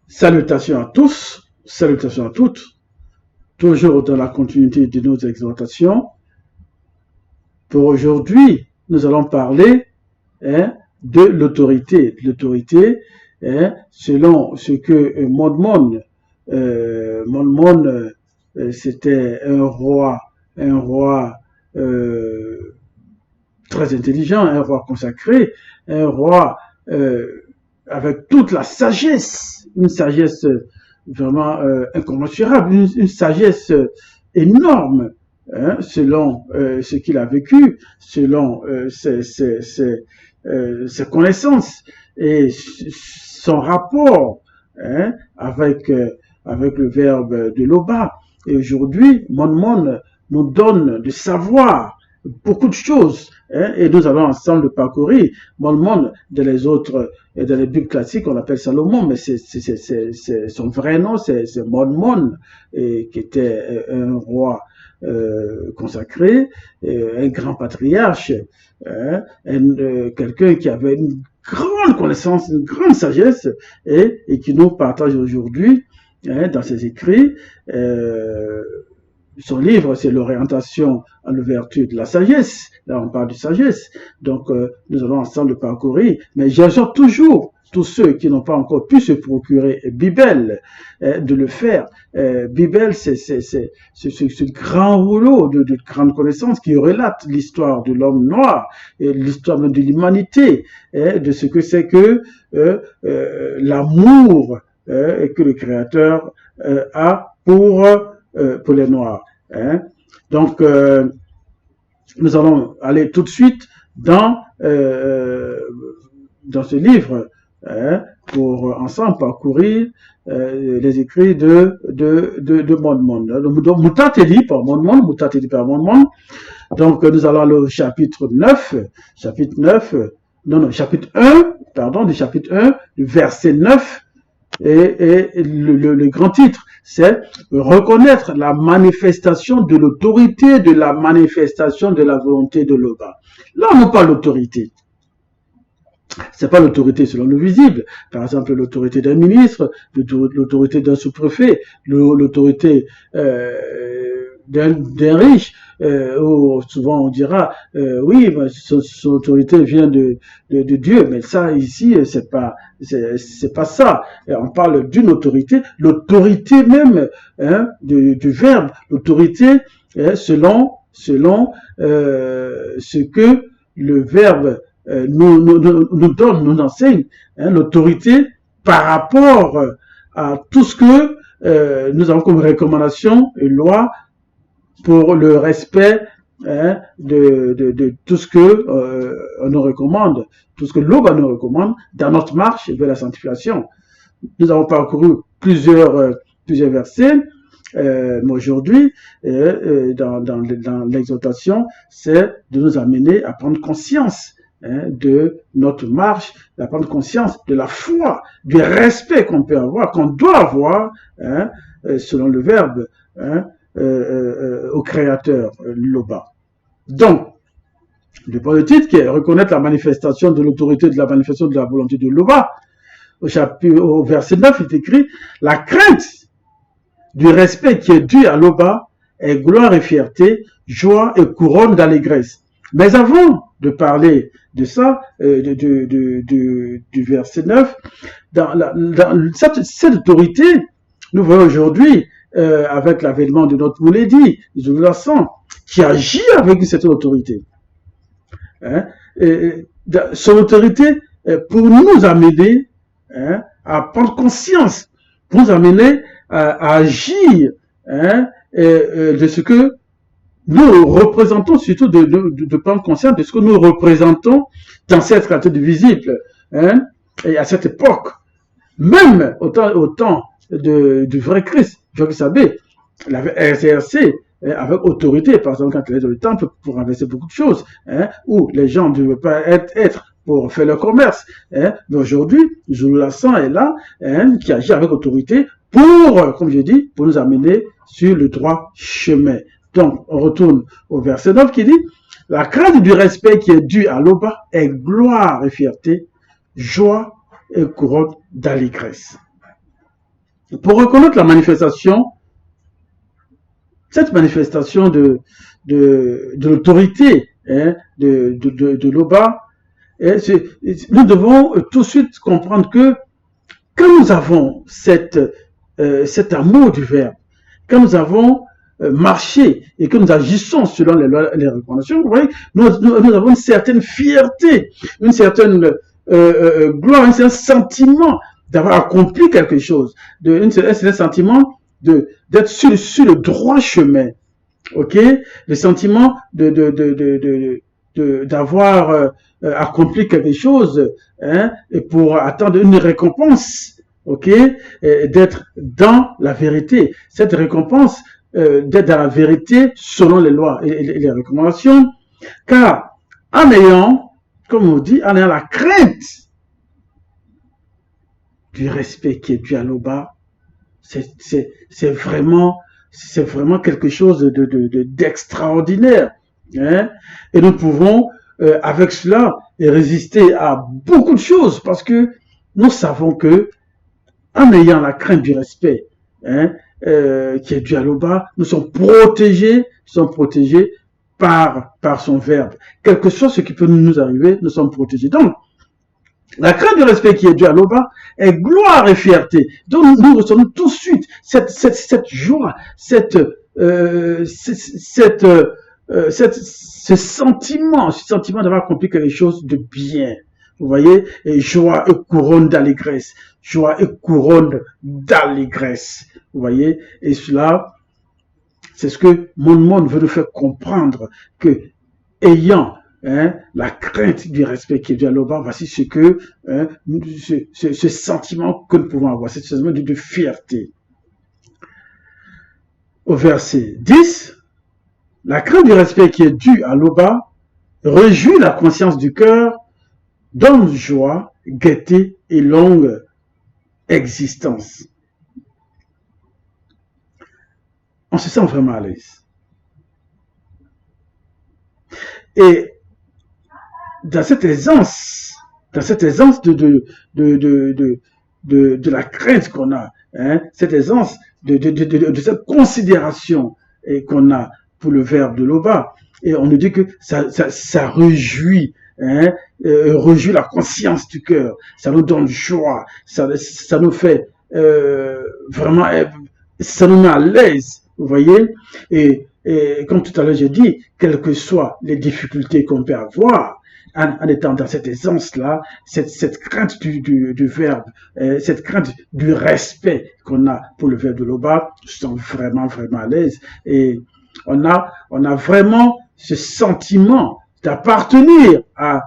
Salutations à tous, salutations à toutes, toujours dans la continuité de nos exhortations. Pour aujourd'hui, nous allons parler de l'autorité. L'autorité, selon ce que Mormon, c'était un roi très intelligent, un roi consacré, un roi avec toute la sagesse, une sagesse vraiment incommensurable, une sagesse énorme, selon ce qu'il a vécu, selon ses connaissances et son rapport avec le verbe de Loba. Et aujourd'hui, Mormon nous donne de savoir beaucoup de choses, et nous allons ensemble parcourir. Mormon, dans les autres, dans les Bibles classiques, on l'appelle Salomon, mais son vrai nom, c'est Mormon, qui était un roi consacré, un grand patriarche, quelqu'un qui avait une grande connaissance, une grande sagesse, et qui nous partage aujourd'hui dans ses écrits. Son livre, c'est l'orientation en l'ouverture de la sagesse. Là, on parle de sagesse. Donc, nous allons ensemble parcourir. Mais j'exhorte toujours tous ceux qui n'ont pas encore pu se procurer Bible, de le faire. Bible, c'est ce grand rouleau de grande connaissance qui relate l'histoire de l'homme noir, et l'histoire de l'humanité, de ce que c'est que l'amour que le Créateur a pour les Noirs. Donc, nous allons aller tout de suite dans ce livre pour ensemble parcourir les écrits de Mormon. Mutateli par Mormon. Donc, nous allons aller au chapitre 1, du chapitre 1, du verset 9, et le grand titre, c'est reconnaître la manifestation de l'autorité, de la manifestation de la volonté de Loba. Là, on parle d'autorité. C'est pas l'autorité selon le visible. Par exemple, l'autorité d'un ministre, l'autorité d'un sous-préfet, l'autorité d'un riche, où souvent on dira oui, son autorité vient de Dieu, mais ça ici c'est pas ça. Et on parle d'une autorité, l'autorité même du verbe, l'autorité selon ce que le verbe nous donne, nous enseigne, l'autorité par rapport à tout ce que nous avons comme recommandation et loi pour le respect de tout ce que on nous recommande, tout ce que l'Oba nous recommande dans notre marche vers la sanctification. Nous avons parcouru plusieurs versets, mais aujourd'hui, dans l'exhortation, c'est de nous amener à prendre conscience de notre marche, à prendre conscience de la foi, du respect qu'on peut avoir, qu'on doit avoir, selon le verbe, au Créateur, Loba. Donc, le titre qui est reconnaître la manifestation de l'autorité, de la manifestation de la volonté de Loba, au verset 9, il est écrit « La crainte du respect qui est dû à Loba est gloire et fierté, joie et couronne d'allégresse. » Mais avant de parler de ça, du verset 9, dans cette autorité, nous voyons aujourd'hui, avec l'avènement de notre Mouledi, je vous la sens, qui agit avec cette autorité. Son autorité pour nous amener à prendre conscience, pour nous amener à agir de ce que nous représentons, surtout de prendre conscience de ce que nous représentons dans cette réalité du visible, et à cette époque, même au temps du vrai Christ. Vous savez, il avait exercé avec autorité, par exemple, quand il est dans le temple pour renverser beaucoup de choses, où les gens ne devaient pas être pour faire leur commerce. Mais aujourd'hui, Joulassan est là, qui agit avec autorité pour, comme je dis, pour nous amener sur le droit chemin. Donc, on retourne au verset 9 qui dit « La crainte du respect qui est due à Loba est gloire et fierté, joie et couronne d'allégresse. » pour reconnaître la manifestation, cette manifestation de l'autorité de l'Oba, nous devons tout de suite comprendre que quand nous avons cet amour du Verbe, quand nous avons marché et que nous agissons selon les lois et les recommandations, vous voyez, nous avons une certaine fierté, une certaine gloire, un certain sentiment d'avoir accompli quelque chose, un certain sentiment d'être sur le droit chemin, ok, le sentiment d'avoir accompli quelque chose, hein, et pour attendre une récompense, ok, d'être dans la vérité. Cette récompense, d'être dans la vérité selon les lois et les recommandations, car en ayant, comme on dit, en ayant la crainte du respect qui est dû à l'Oba, c'est vraiment quelque chose d'extraordinaire, hein? Et nous pouvons avec cela résister à beaucoup de choses parce que nous savons que en ayant la crainte du respect, hein, qui est dû à l'Oba, nous sommes protégés par son verbe. Quel que soit ce qui peut nous arriver, nous sommes protégés. Donc, la crainte du respect qui est due à l'Oba est gloire et fierté. Donc nous recevons tout de suite cette joie, ce sentiment d'avoir accompli quelque chose de bien. Vous voyez, et joie et couronne d'allégresse. Joie et couronne d'allégresse. Vous voyez, et cela, c'est ce que mon monde veut nous faire comprendre, que ayant la crainte du respect qui est dû à l'Oba, voici ce que ce sentiment que nous pouvons avoir, ce sentiment de fierté. Au verset 10, la crainte du respect qui est dû à l'Oba réjouit la conscience du cœur, donne joie, gaieté et longue existence. On se sent vraiment à l'aise. Et dans cette aisance de la crainte qu'on a, hein, cette aisance de cette considération qu'on a pour le verbe de l'Oba, et on nous dit que ça réjouit, hein, réjouit la conscience du cœur, ça nous donne joie, ça nous fait vraiment, ça nous met à l'aise, vous voyez, et comme tout à l'heure j'ai dit, quelles que soient les difficultés qu'on peut avoir, en étant dans cette aisance-là, cette crainte du verbe, cette crainte du respect qu'on a pour le verbe de l'Oba, nous sommes vraiment, vraiment à l'aise. Et on a vraiment ce sentiment d'appartenir à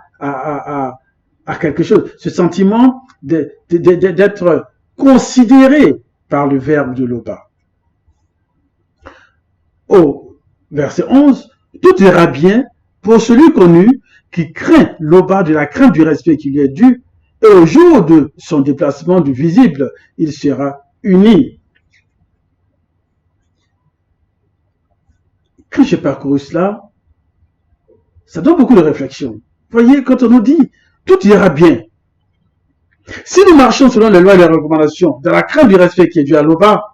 quelque chose, ce sentiment d'être considéré par le verbe de l'Oba. Au verset 11, tout ira bien pour celui connu qui craint l'Oba de la crainte du respect qui lui est dû, et au jour de son déplacement du visible, il sera uni. Quand j'ai parcouru cela, ça donne beaucoup de réflexion. Vous voyez, quand on nous dit, tout ira bien. Si nous marchons selon les lois et les recommandations, de la crainte du respect qui est dû à l'Oba,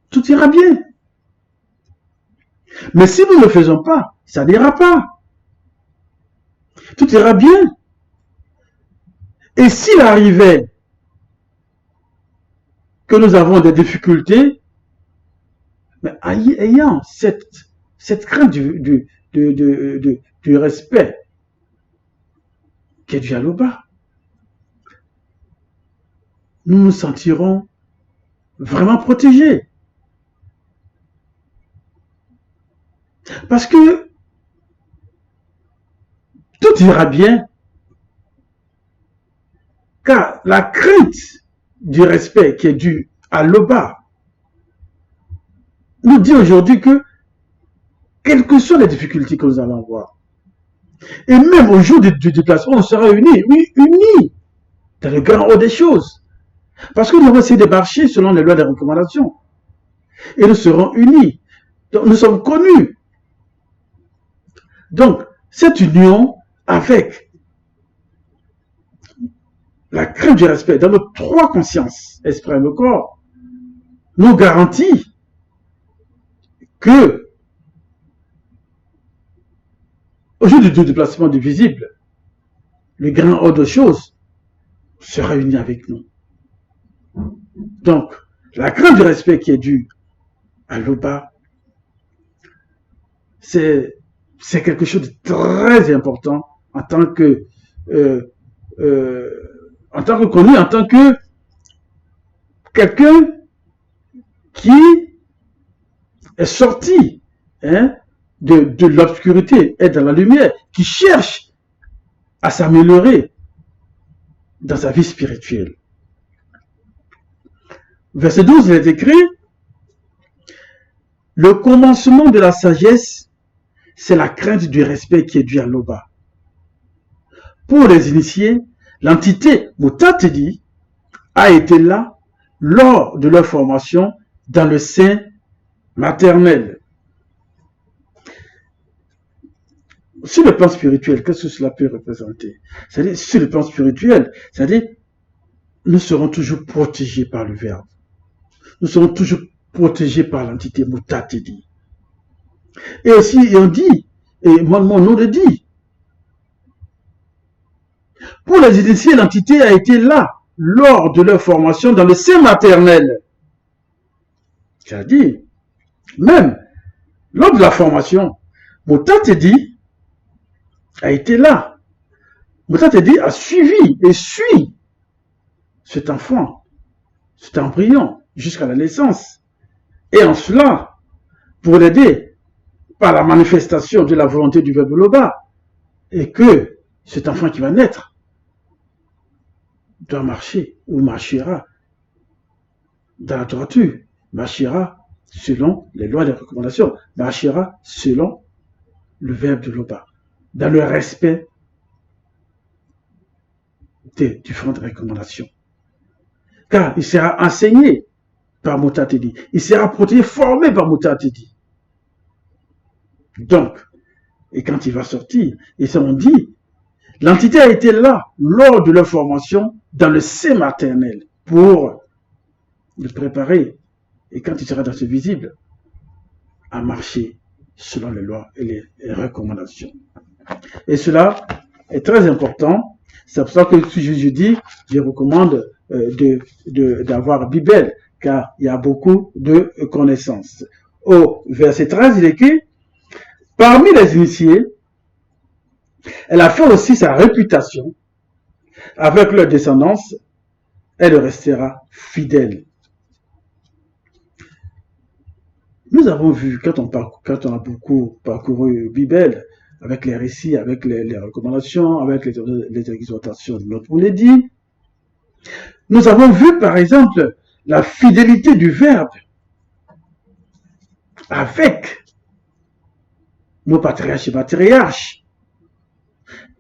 tout ira bien. Mais si nous ne le faisons pas, ça n'ira pas. Tout ira bien. Et s'il arrivait que nous avons des difficultés, mais ayant cette crainte du respect qui est dû à l'Oba, nous nous sentirons vraiment protégés. Parce que tout ira bien, car la crainte du respect qui est dû à l'Oba nous dit aujourd'hui que, quelles que soient les difficultés que nous allons avoir, et même au jour du déplacement, on sera unis, oui, unis, dans le grand haut des choses. Parce que nous allons essayer de marcher selon les lois des recommandations. Et nous serons unis. Donc, nous sommes connus. Donc, cette union avec la crainte du respect dans nos trois consciences, esprit et corps, nous garantit que, au jour du déplacement du visible, le grand ordre de choses sera uni avec nous. Donc, la crainte du respect qui est due à l'Oba, c'est quelque chose de très important en tant que connu, en tant que quelqu'un qui est sorti de l'obscurité et dans la lumière, qui cherche à s'améliorer dans sa vie spirituelle. Verset 12, il est écrit: le commencement de la sagesse, c'est la crainte du respect qui est dû à l'Oba. Pour les initiés, l'entité Mutatedi a été là lors de leur formation dans le sein maternel. Sur le plan spirituel, qu'est-ce que cela peut représenter? C'est-à-dire, sur le plan spirituel, c'est-à-dire, nous serons toujours protégés par le Verbe. Nous serons toujours protégés par l'entité Mutatedi. Et aussi, on dit, et mon nom le dit, pour les initiés, l'entité a été là lors de leur formation dans le sein maternel. C'est-à-dire, même lors de la formation, Mutatedi a été là. Mutatedi a suivi et suit cet enfant, cet embryon, jusqu'à la naissance. Et en cela, pour l'aider par la manifestation de la volonté du Verbe Loba, et que cet enfant qui va naître doit marcher ou marchera dans la droiture, marchera selon les lois et les recommandations, marchera selon le Verbe de Loba, dans le respect des différentes recommandations. Car il sera enseigné par Mutatedi, il sera protégé, formé par Mutatedi. Donc, et quand il va sortir, et ça on dit, l'entité a été là lors de leur formation dans le sein maternel pour le préparer, et quand il sera dans ce visible, à marcher selon les lois et les recommandations. Et cela est très important. C'est pour ça que je dis, je recommande d'avoir Bible, car il y a beaucoup de connaissances. Au verset 13, il est écrit: parmi les initiés, elle a fait aussi sa réputation. Avec leur descendance, elle restera fidèle. Nous avons vu, quand on a beaucoup parcouru Bible, avec les récits, avec les recommandations, avec les exhortations de notre dit, nous avons vu par exemple la fidélité du Verbe avec nos patriarches et matriarches.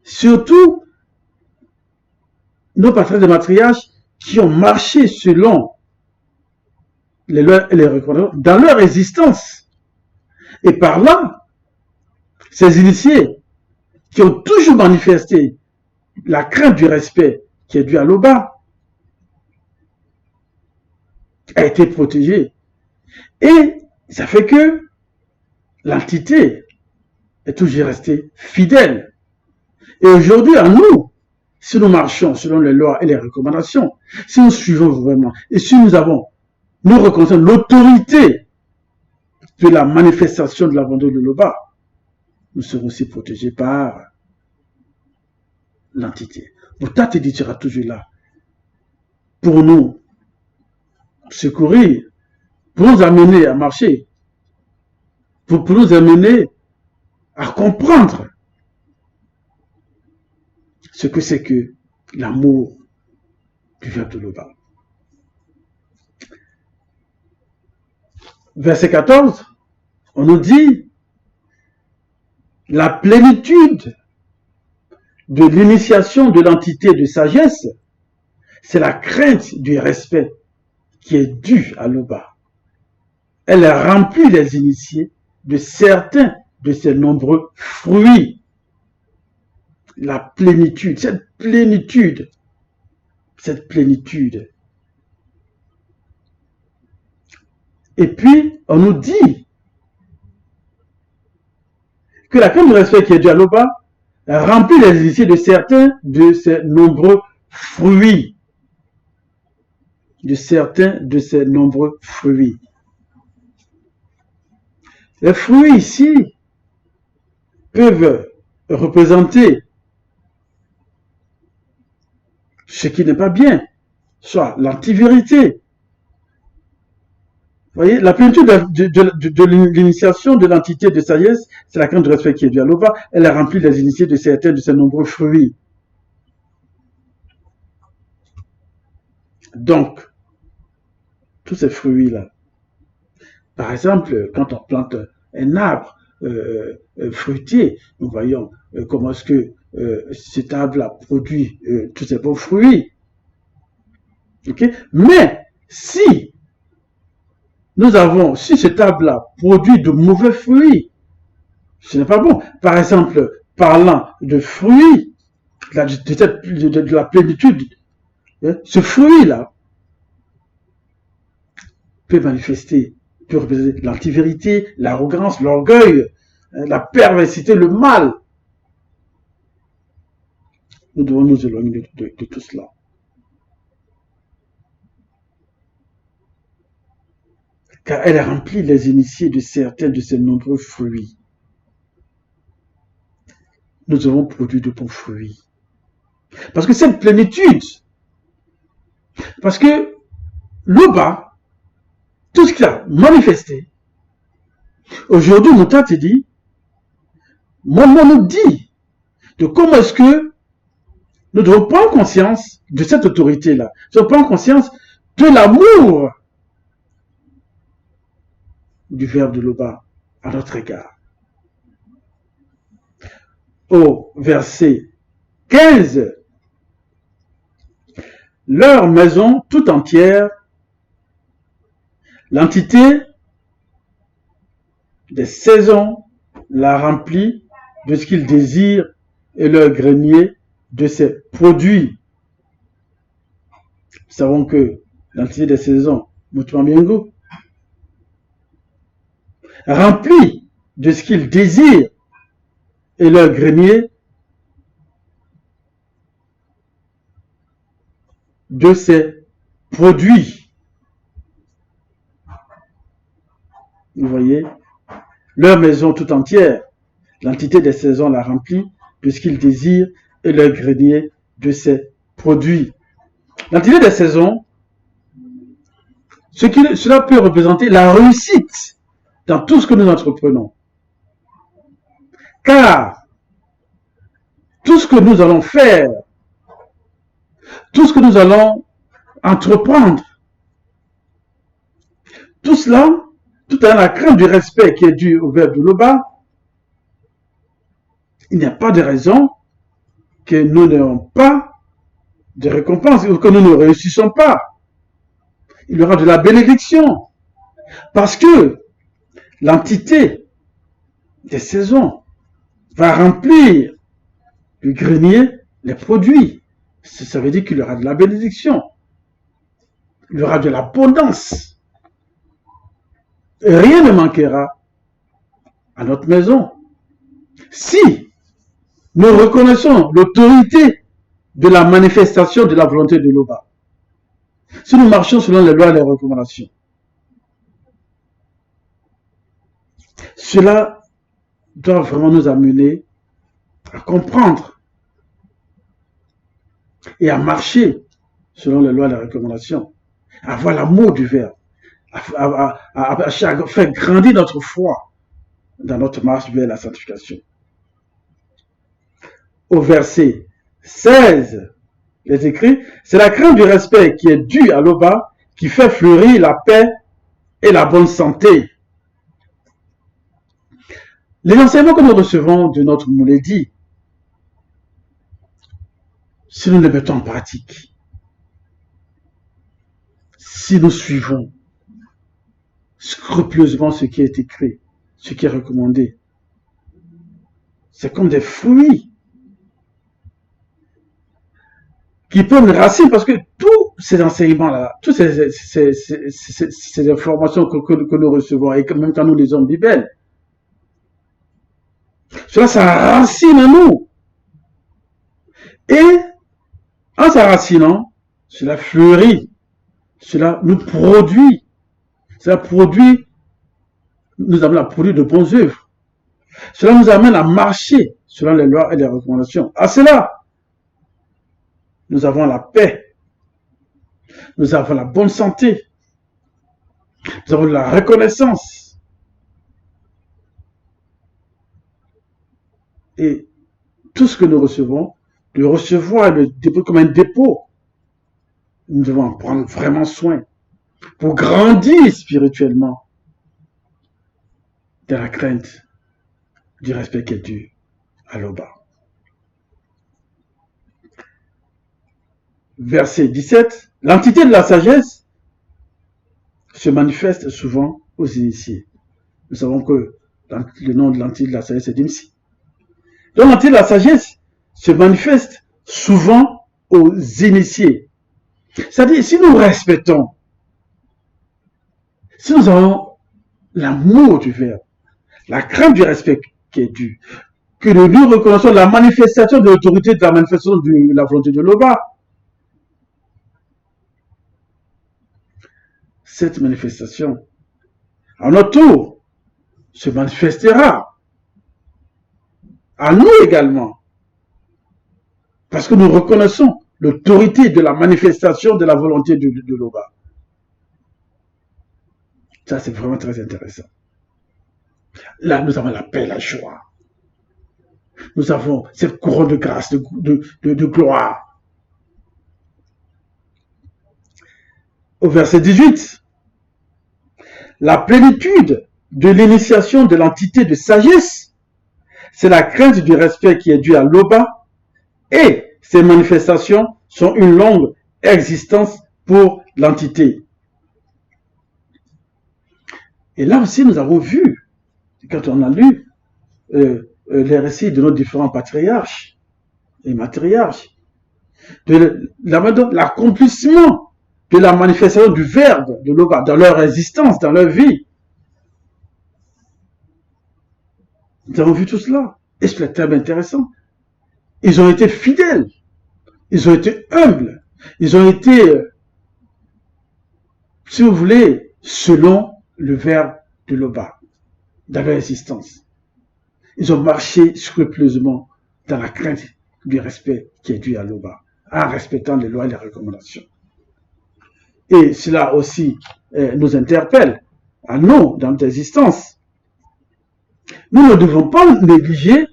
Surtout nos patriarches et matriarches qui ont marché selon les lois et les recommandations dans leur existence. Et par là, ces initiés qui ont toujours manifesté la crainte du respect qui est dû à l'Oba a été protégée. Et ça fait que l'entité est toujours restée fidèle. Et aujourd'hui, à nous, si nous marchons selon les lois et les recommandations, si nous suivons vraiment, et si nous reconnaissons l'autorité de la manifestation de la volonté de l'Oba, nous serons aussi protégés par l'entité. Mutatedi sera toujours là pour nous secourir, pour nous amener à marcher, pour nous amener à comprendre ce que c'est que l'amour du Verbe de l'Oba. Verset 14, on nous dit: la plénitude de l'initiation de l'entité de sagesse, c'est la crainte du respect qui est due à l'Oba. Elle remplit les initiés de certains de ses nombreux fruits. La plénitude, cette plénitude Et puis, on nous dit que la crème de respect qui est due à l'Oba remplit les initiés de certains de ses nombreux fruits. Les fruits ici peuvent représenter ce qui n'est pas bien, soit l'antivérité. Vous voyez, la plénitude de l'initiation de l'entité de sagesse, c'est la crème de respect qui est due à l'Oba, elle a rempli les initiés de certains de ses nombreux fruits. Donc, tous ces fruits-là, par exemple, quand on plante un arbre fruitier, nous voyons comment est-ce que cet arbre-là produit tous ces beaux fruits. Okay? Mais si cet arbre-là produit de mauvais fruits, ce n'est pas bon. Par exemple, parlant de fruits, de la plénitude, ce fruit-là peut représenter l'antivérité, l'arrogance, l'orgueil, la perversité, le mal. Nous devons nous éloigner de tout cela. Car elle remplit les initiés de certains de ses nombreux fruits. Nous avons produit de bons fruits. Parce que cette plénitude, parce que l'Oba, tout ce qu'il a manifesté, aujourd'hui, Mouta te dit, mon nom nous dit de comment est-ce que nous devons prendre conscience de cette autorité-là. Nous devons prendre conscience de l'amour du Verbe de l'Oba à notre égard. Au verset 15, leur maison tout entière, l'entité des saisons la remplit de ce qu'ils désirent et leur grenier de ses produits. Nous savons que l'entité des saisons, Mutuambiengo, remplit de ce qu'ils désirent et leur grenier de ses produits. Vous voyez, leur maison tout entière, l'entité des saisons la remplit de ce qu'ils désirent et leur grenier de ses produits. L'entité des saisons, cela peut représenter la réussite dans tout ce que nous entreprenons. Car tout ce que nous allons faire, tout ce que nous allons entreprendre, tout cela, tout en la crainte du respect qui est dû au Verbe de l'Oba, il n'y a pas de raison que nous n'ayons pas de récompense ou que nous ne réussissons pas. Il y aura de la bénédiction. Parce que l'entité des saisons va remplir du grenier les produits. Ça veut dire qu'il y aura de la bénédiction. Il y aura de l'abondance. Rien ne manquera à notre maison. Si nous reconnaissons l'autorité de la manifestation de la volonté de l'Oba, si nous marchons selon les lois et les recommandations, cela doit vraiment nous amener à comprendre et à marcher selon les lois et les recommandations, à avoir l'amour du Verbe, à faire grandir notre foi dans notre marche vers la sanctification. Au verset 16, les écrits, c'est la crainte du respect qui est due à l'Oba qui fait fleurir la paix et la bonne santé. Les enseignements que nous recevons de notre Mouledi, si nous les mettons en pratique, si nous suivons scrupuleusement ce qui est écrit, ce qui est recommandé, c'est comme des fruits qui prennent racine parce que tout ces enseignements-là, toutes ces informations que nous recevons, et même quand nous lisons la Bible, cela s'enracine en nous. Et en s'enracinant, cela fleurit, cela nous produit, nous amène à produire de bonnes œuvres. Cela nous amène à marcher selon les lois et les recommandations. À cela, nous avons la paix, nous avons la bonne santé, nous avons la reconnaissance. Et tout ce que nous recevons, de recevoir le dépôt comme un dépôt, nous devons en prendre vraiment soin pour grandir spirituellement dans la crainte du respect qui est dû à l'Oba. Verset 17. L'entité de la sagesse se manifeste souvent aux initiés. Nous savons que le nom de l'entité de la sagesse est Dimsi. Donc l'entité de la sagesse se manifeste souvent aux initiés. C'est-à-dire, si nous respectons, si nous avons l'amour du Verbe, la crainte du respect qui est dû, que nous reconnaissons la manifestation de l'autorité, de la manifestation de la volonté de l'Oba, cette manifestation, à notre tour, se manifestera à nous également. Parce que nous reconnaissons l'autorité de la manifestation de la volonté de l'Oba. Ça, c'est vraiment très intéressant. Là, nous avons la paix, la joie. Nous avons cette couronne de grâce, de gloire. Au verset 18, la plénitude de l'initiation de l'entité de sagesse, c'est la crainte du respect qui est due à l'Oba, et ces manifestations sont une longue existence pour l'entité. Et là aussi, nous avons vu, quand on a lu les récits de nos différents patriarches et matriarches, de l'accomplissement de la manifestation du Verbe de l'Oba dans leur existence, dans leur vie. Nous avons vu tout cela. Et c'est tellement intéressant. Ils ont été fidèles. Ils ont été humbles. Ils ont été, si vous voulez, selon le Verbe de l'Oba, dans leur existence. Ils ont marché scrupuleusement dans la crainte du respect qui est dû à l'Oba, en respectant les lois et les recommandations. Et cela aussi nous interpelle à nous, dans notre existence. Nous ne devons pas négliger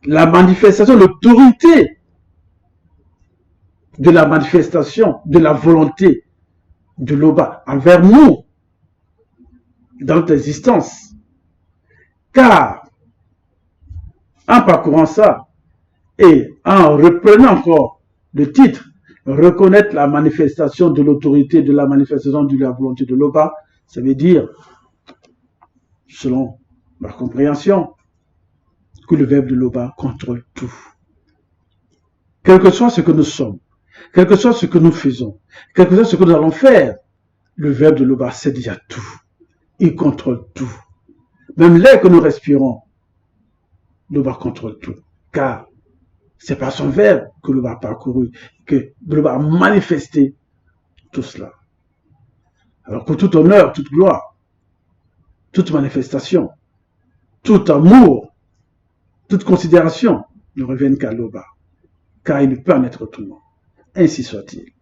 la manifestation, l'autorité de la manifestation de la volonté de l'Oba envers nous, dans notre existence. Car, en parcourant ça, et en reprenant encore le titre, reconnaître la manifestation de l'autorité de la manifestation de la volonté de l'Oba, ça veut dire, selon ma compréhension, que le Verbe de l'Oba contrôle tout. Quel que soit ce que nous sommes, quel que soit ce que nous faisons, quel que soit ce que nous allons faire, le Verbe de l'Oba sait déjà tout. Il contrôle tout. Même l'air que nous respirons, l'Oba contrôle tout. Car c'est par son Verbe que l'Oba a parcouru, que l'Oba a manifesté tout cela. Alors que tout honneur, toute gloire, toute manifestation, tout amour, toute considération ne reviennent qu'à l'Oba, car il ne peut en être autrement. Ainsi soit-il.